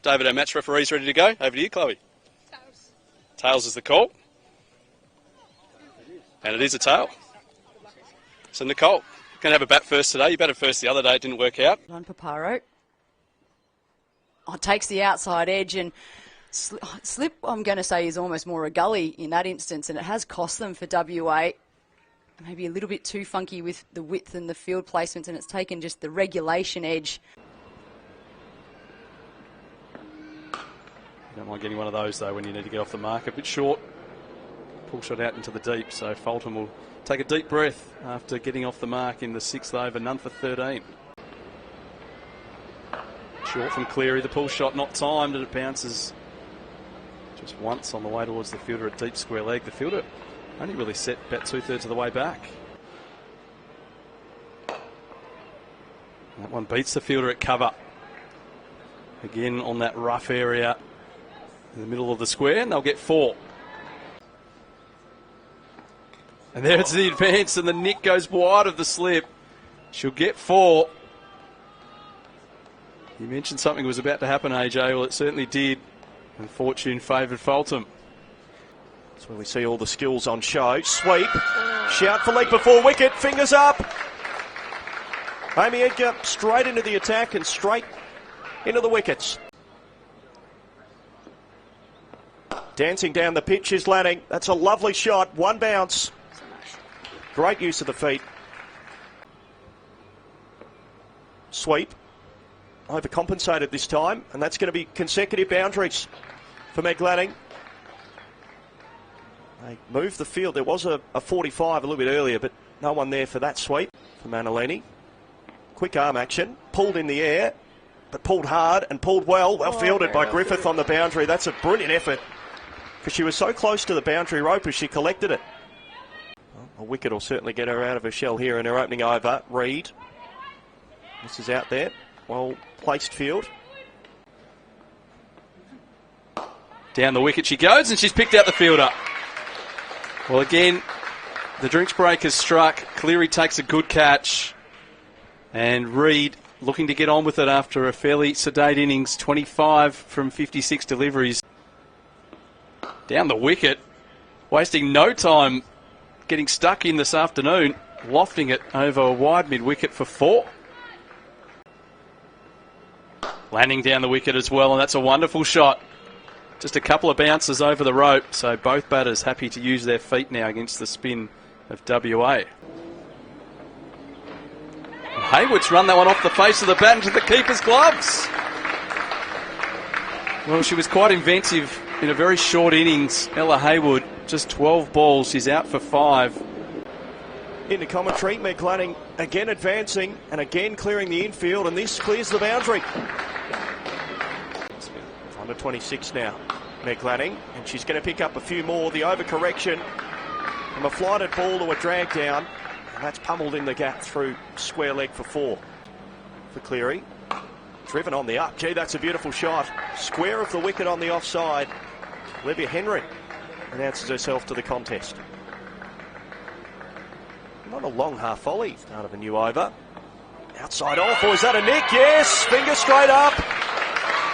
Tails. David, our match referee's ready to go. Over to you, Chloe. Tails. Tails is the call. And it is a tail. So Nicole, going to have a bat first today. You batted first the other day. It didn't work out. On Paparo. Oh, takes the outside edge and slip, I'm going to say, is almost more a gully in that instance, and it has cost them for WA. Maybe a little bit too funky with the width and the field placements, and it's taken just the regulation edge. You don't mind getting one of those, though, when you need to get off the mark. A bit short. Pull shot out into the deep, so Fulton will take a deep breath after getting off the mark in the 6th over, none for 13. Short from Cleary, the pull shot not timed, and it bounces just once on the way towards the fielder at deep square leg. The fielder only really set about 2/3 of the way back. That one beats the fielder at cover. Again on that rough area in the middle of the square, and they'll get 4. And there's the advance, and the nick goes wide of the slip. She'll get 4. You mentioned something was about to happen, AJ. Well, it certainly did. And fortune favoured Fulton. That's where we see all the skills on show. Sweep. Shout for leg before wicket. Fingers up. Amy Edgar straight into the attack and straight into the wickets. Dancing down the pitch is Lanning. That's a lovely shot. One bounce. Great use of the feet. Sweep. Overcompensated this time, and that's going to be consecutive boundaries for Meg Lanning. They moved the field. There was a 45 a little bit earlier, but no one there for that sweep for Manalini. Quick arm action, pulled in the air, but pulled hard and pulled well. Well fielded by Griffith on the boundary. That's a brilliant effort, because she was so close to the boundary rope as she collected it. Well, a wicket will certainly get her out of her shell here in her opening over. Reid. This is out there. Well placed field. Down the wicket she goes, and she's picked out the fielder. Well, again, the drinks break has struck. Cleary takes a good catch. And Reid looking to get on with it after a fairly sedate innings. 25 from 56 deliveries. Down the wicket. Wasting no time getting stuck in this afternoon. Lofting it over a wide mid-wicket for 4. Landing down the wicket as well, and that's a wonderful shot. Just a couple of bounces over the rope, so both batters happy to use their feet now against the spin of WA. And Hayward's run that one off the face of the bat into the keeper's gloves. Well, she was quite inventive in a very short innings. Ella Hayward, just 12 balls, she's out for 5. Into commentary, Meg Lanning again advancing and again clearing the infield, and this clears the boundary. Under 26 now, Meg Lanning, and she's going to pick up a few more. The overcorrection from a flighted ball to a drag down, and that's pummeled in the gap through square leg for 4 for Cleary. Driven on the up. Gee, that's a beautiful shot. Square of the wicket on the offside. Olivia Henry announces herself to the contest. Not a long half volley out of a new over. Outside off, or is that a nick? Yes, finger straight up.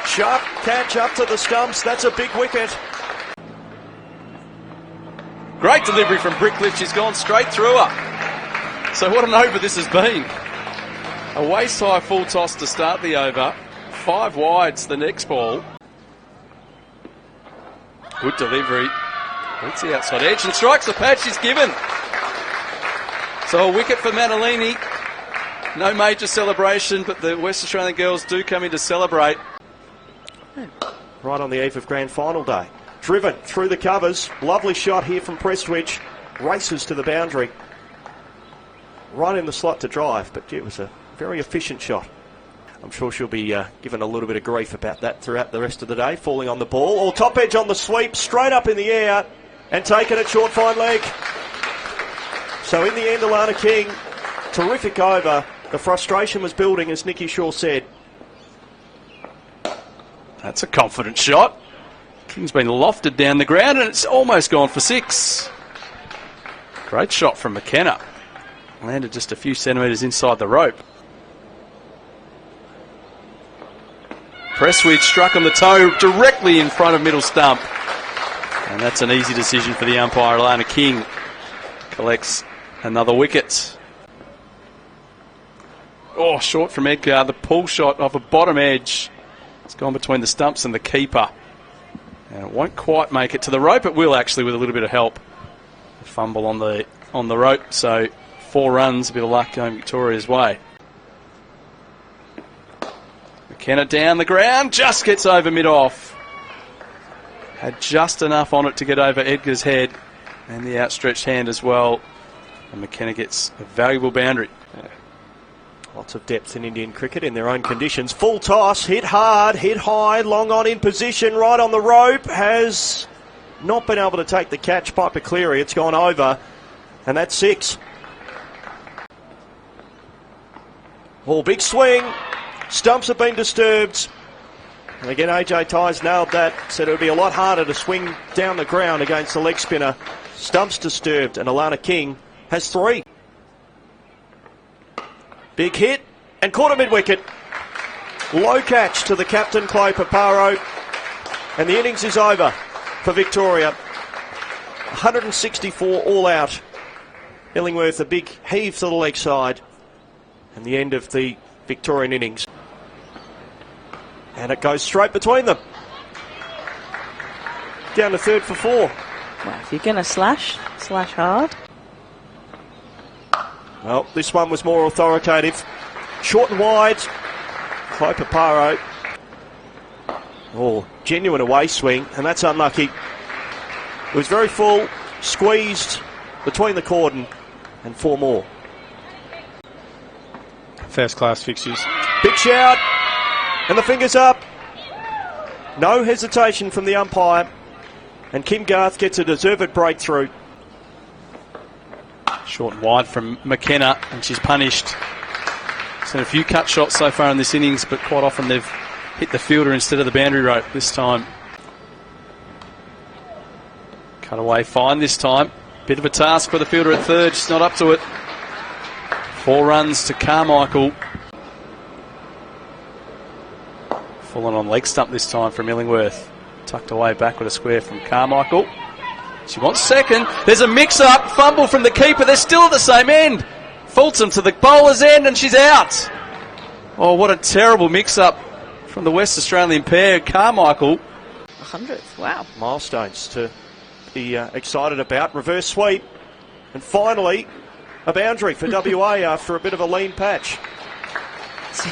Sharp catch up to the stumps. That's a big wicket. Great delivery from Brickliff. She's gone straight through her. So what an over this has been. A waist-high full toss to start the over. 5 wides the next ball. Good delivery. Hits the outside edge and strikes the pad she's given. So a wicket for Manalini. No major celebration, but the West Australian girls do come in to celebrate. Right on the eve of grand final day. Driven through the covers. Lovely shot here from Prestwich. Races to the boundary. Right in the slot to drive, but it was a very efficient shot. I'm sure she'll be given a little bit of grief about that throughout the rest of the day. Falling on the ball. Or top edge on the sweep. Straight up in the air. And taken at short fine leg. So in the end, Alana King, terrific over. The frustration was building, as Nikki Shaw said. That's a confident shot. King's been lofted down the ground, and it's almost gone for 6. Great shot from McKenna. Landed just a few centimetres inside the rope. Presswidge struck on the toe directly in front of middle stump. And that's an easy decision for the umpire. Alana King collects another wicket. Oh, short from Edgar. The pull shot off a bottom edge. It's gone between the stumps and the keeper. And it won't quite make it to the rope. It will actually with a little bit of help. A fumble on the rope. So 4 runs, a bit of luck going Victoria's way. McKenna down the ground, just gets over mid-off. Had just enough on it to get over Edgar's head and the outstretched hand as well. And McKenna gets a valuable boundary. Lots of depth in Indian cricket in their own conditions. Full toss, hit hard, hit high, long on in position, right on the rope. Has not been able to take the catch. Piper Cleary, it's gone over. And that's 6. Oh, big swing. Stumps have been disturbed. And again, AJ Tyes nailed that. Said it would be a lot harder to swing down the ground against the leg spinner. Stumps disturbed, and Alana King has 3. Big hit, and caught a mid-wicket. Low catch to the captain, Chloe Paparo. And the innings is over for Victoria. 164 all out. Illingworth, a big heave to the leg side. And the end of the Victorian innings. And it goes straight between them. Down to third for 4. Well, if you're going to slash hard. Well, this one was more authoritative. Short and wide. Chloe Paparo. Oh, genuine away swing, and that's unlucky. It was very full, squeezed between the cordon, and 4 more. First class fixtures. Big shout, and the fingers up. No hesitation from the umpire, and Kim Garth gets a deserved breakthrough. Short and wide from McKenna, and she's punished. Seen a few cut shots so far in this innings, but quite often they've hit the fielder instead of the boundary rope this time. Cut away fine this time. Bit of a task for the fielder at third, she's not up to it. 4 runs to Carmichael. Fallen on leg stump this time from Illingworth. Tucked away back with a square from Carmichael. She wants second. There's a mix-up. Fumble from the keeper. They're still at the same end. Fulton to the bowler's end, and she's out. Oh, what a terrible mix-up from the West Australian pair. Carmichael. 100th, wow. Milestones to be excited about. Reverse sweep. And finally, a boundary for WA after a bit of a lean patch.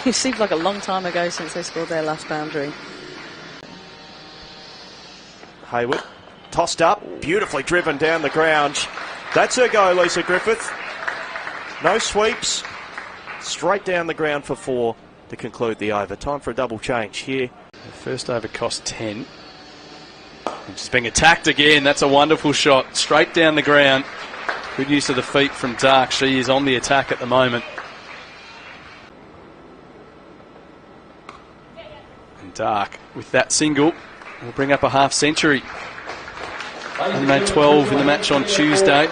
It seems like a long time ago since they scored their last boundary. Hayward. Tossed up, beautifully driven down the ground. That's her go, Lisa Griffith. No sweeps. Straight down the ground for 4 to conclude the over. Time for a double change here. The first over cost 10. And she's being attacked again. That's a wonderful shot. Straight down the ground. Good use of the feet from Dark. She is on the attack at the moment. And Dark, with that single, will bring up a half century. And made 12 in the match on Tuesday.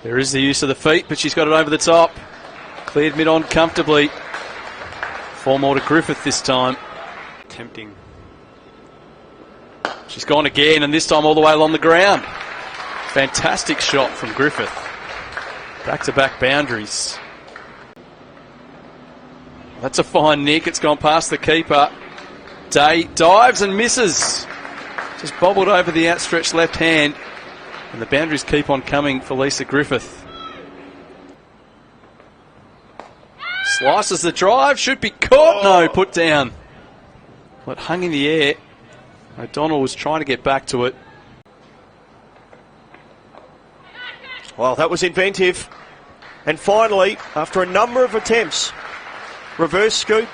There is the use of the feet, but she's got it over the top. Cleared mid-on comfortably. 4 more to Griffith this time. Tempting. She's gone again, and this time all the way along the ground. Fantastic shot from Griffith. Back-to-back boundaries. That's a fine nick. It's gone past the keeper. Day dives and misses. Just bobbled over the outstretched left hand. And the boundaries keep on coming for Lisa Griffith. Slices the drive. Should be caught. No, put down. Well, it hung in the air. O'Donnell was trying to get back to it. Well, that was inventive. And finally, after a number of attempts, reverse scoop,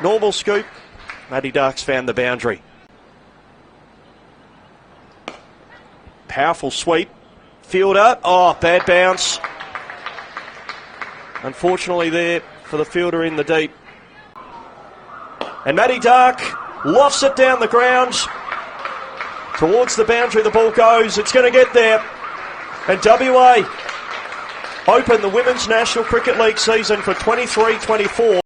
normal scoop, Maddie Darks found the boundary. Powerful sweep. Fielder. Oh, bad bounce. Unfortunately there for the fielder in the deep. And Maddie Dark lofts it down the ground. Towards the boundary the ball goes. It's going to get there. And WA open the Women's National Cricket League season for 23-24.